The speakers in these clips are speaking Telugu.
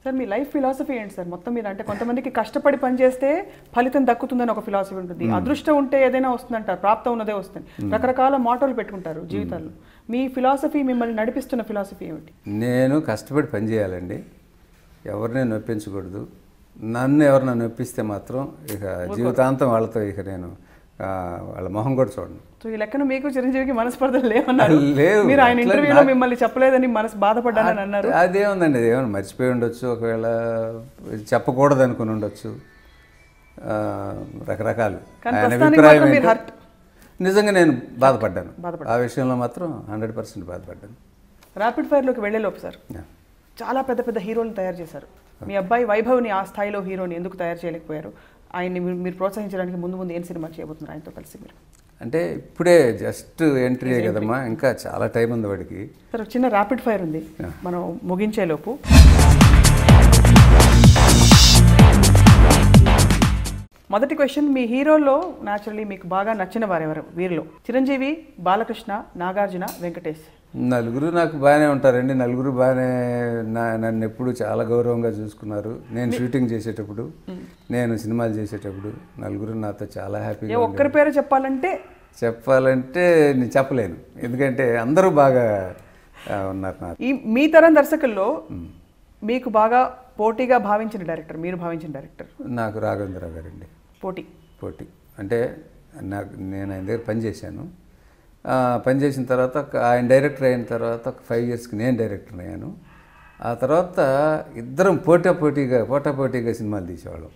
సార్ మీ లైఫ్ ఫిలాసఫీ ఏంటి సార్? మొత్తం మీద అంటే కొంతమందికి కష్టపడి పనిచేస్తే ఫలితం దక్కుతుందని ఒక ఫిలాసఫీ ఉంటుంది, అదృష్టం ఉంటే ఏదైనా వస్తుందంటారు, ప్రాప్తం ఉన్నదే వస్తుంది, రకరకాల మోటోలు పెట్టుకుంటారు జీవితాల్లో. మీ ఫిలాసఫీ, మిమ్మల్ని నడిపిస్తున్న ఫిలాసఫీ ఏమిటి? నేను కష్టపడి పని చేయాలండి, ఎవరిని నొప్పించకూడదు. నన్ను ఎవరిని నొప్పిస్తే మాత్రం ఇక జీవితాంతం వాళ్ళతో ఇక నేను వాళ్ళ మొహం కూడా చూడను. సో ఈ లెక్కన మీకు చిరంజీవికి మనస్పర్ధలు లేవన్నారు. లేవు. మీరు ఆయన ఇంటర్వ్యూలో మిమ్మల్ని చెప్పలేదని మనసు బాధపడ్డానని అన్నారు. అదేముందండి, అదేమన్నా మర్చిపోయి ఉండొచ్చు, ఒకవేళ చెప్పకూడదు అనుకుని ఉండొచ్చు, రకరకాలు. ఆయన అభిప్రాయం నిజంగా నేను బాధపడ్డాను, ఆ విషయంలో మాత్రం 100% బాధపడ్డాను. ర్యాపిడ్ ఫైర్లోకి వెళ్ళేలోపు సార్ చాలా పెద్ద పెద్ద హీరోలు తయారు చేశారు. మీ అబ్బాయి వైభవ్ని ఆ స్థాయిలో హీరోని ఎందుకు తయారు చేయలేకపోయారు? ఆయన్ని మీరు ప్రోత్సహించడానికి ముందు ముందు ఏం సినిమా చేయబోతున్నారు ఆయనతో కలిసి మీరు? అంటే ఇప్పుడే జస్ట్ ఎంట్రీ కదమ్మా, ఇంకా చాలా టైం ఉంది వాడికి. సార్ చిన్న ర్యాపిడ్ ఫైర్ ఉంది, మనం ముగించేలోపు. మొదటి క్వశ్చన్, మీ హీరోల్లో న్యాచురల్లీ మీకు బాగా నచ్చిన వారెవరు వీరిలో? చిరంజీవి, బాలకృష్ణ, నాగార్జున, వెంకటేష్. నలుగురు నాకు బాగానే ఉంటారండి. నలుగురు బాగానే నన్ను ఎప్పుడు చాలా గౌరవంగా చూసుకున్నారు. నేను షూటింగ్ చేసేటప్పుడు, నేను సినిమాలు చేసేటప్పుడు నలుగురు నాతో చాలా హ్యాపీగా. ఒక్కరి పేరు చెప్పాలంటే నేను చెప్పలేను, ఎందుకంటే అందరూ బాగా ఉన్నారు నాకు. మీ తరం దర్శకుల్లో మీకు బాగా పోటీగా భావించిన డైరెక్టర్, మీరు భావించిన డైరెక్టర్? నాకు రాఘవేంద్రరావు గారండి. పోటీ అంటే నేను ఆయన దగ్గర పనిచేశాను. పనిచేసిన తర్వాత ఆయన డైరెక్టర్ అయిన తర్వాత ఒక 5 ఇయర్స్కి నేను డైరెక్టర్ అయ్యాను. ఆ తర్వాత ఇద్దరం పోటాపోటీగా సినిమాలు తీసేవాళ్ళం.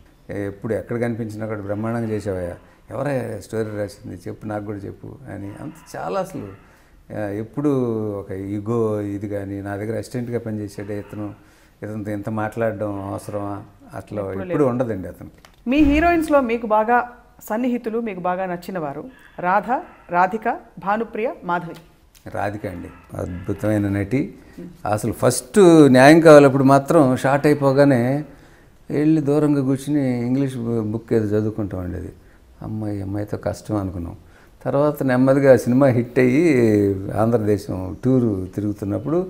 ఎప్పుడు ఎక్కడ కనిపించినా కూడా బ్రహ్మాండంగా చేసేవయ్యా, ఎవరైనా స్టోరీ రాసింది చెప్పు, నాకు కూడా చెప్పు అని. అంత చాలా అసలు ఎప్పుడు ఒక ఈగో ఇది కానీ, నా దగ్గర అసిస్టెంట్గా పనిచేసాడే ఇతనితో ఇంత మాట్లాడడం అవసరమా, అట్లా ఎప్పుడు ఉండదండి అతనికి. మీ హీరోయిన్స్లో మీకు బాగా సన్నిహితులు, మీకు బాగా నచ్చిన వారు? రాధ, రాధిక, భానుప్రియ, మాధవి. రాధిక అండి అద్భుతమైన నటి. అసలు ఫస్ట్ న్యాయం కావాలప్పుడు మాత్రం షార్ట్ అయిపోగానే వెళ్ళి దూరంగా కూర్చుని ఇంగ్లీష్ బుక్ ఏదో చదువుకుంటాం అండి. అది అమ్మాయితో కష్టం అనుకున్నాం. తర్వాత నెమ్మదిగా సినిమా హిట్ అయ్యి ఆంధ్రదేశం టూరు తిరుగుతున్నప్పుడు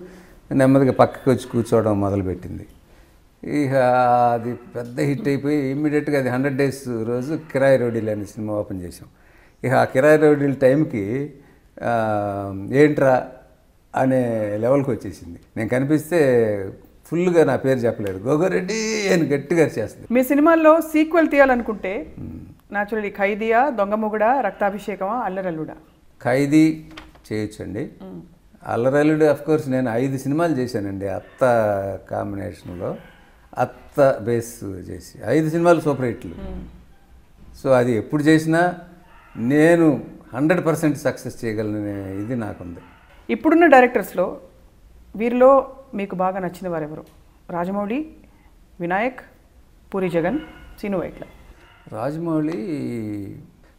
నెమ్మదిగా పక్కకి వచ్చి కూర్చోవడం మొదలుపెట్టింది. ఇక అది పెద్ద హిట్ అయిపోయి ఇమ్మీడియట్గా అది 100 days రోజు కిరాయి రౌడీలు అనే సినిమా ఓపెన్ చేసాం. ఇక ఆ కిరాయి రౌడీల టైంకి ఏంట్రా అనే లెవెల్కి వచ్చేసింది. నేను కనిపిస్తే ఫుల్గా నా పేరు చెప్పలేదు, గోగోరెడ్డి అని గట్టిగా చేస్తుంది. మీ సినిమాల్లో సీక్వెల్ తీయాలనుకుంటే న్యాచురల్లీ ఖైదీయా, దొంగమొగుడా, రక్తాభిషేకమా, అల్లరల్లుడా? ఖైదీ చేయొచ్చండి. అల్లరల్లుడు అఫ్కోర్స్ నేను 5 సినిమాలు చేశానండి అత్త కాంబినేషన్లో. అత్త బేస్ చేసి 5 సినిమాలు సూపర్ హిట్లు. సో అది ఎప్పుడు చేసినా నేను 100% సక్సెస్ చేయగలనే ఇది నాకుంది. ఇప్పుడున్న డైరెక్టర్స్లో వీరిలో మీకు బాగా నచ్చిన వారు ఎవరు? రాజమౌళి, వినాయక్, పూరి జగన్, సీను వైట్ల. రాజమౌళి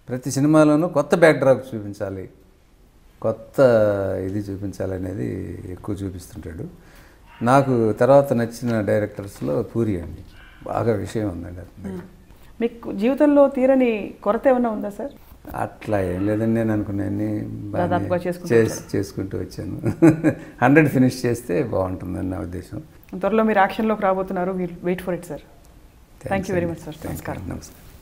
ప్రతి సినిమాలోనూ కొత్త బ్యాక్డ్రాప్ చూపించాలి, కొత్త ఇది చూపించాలనేది ఎక్కువ చూపిస్తుంటాడు. నాకు తర్వాత నచ్చిన డైరెక్టర్స్లో పూరి అండి, బాగా విషయం ఉందండి అతని. మీకు జీవితంలో తీరని కొరత ఏమైనా ఉందా సార్? అట్లా ఏం లేదండి, నేను అనుకున్నాన్ని చేసుకుంటూ వచ్చాను. 100 ఫినిష్ చేస్తే బాగుంటుందని నా ఉద్దేశం. త్వరలో మీరు యాక్షన్లోకి రాబోతున్నారు, wait for it sir. Thank you very much sir. నమస్కారం.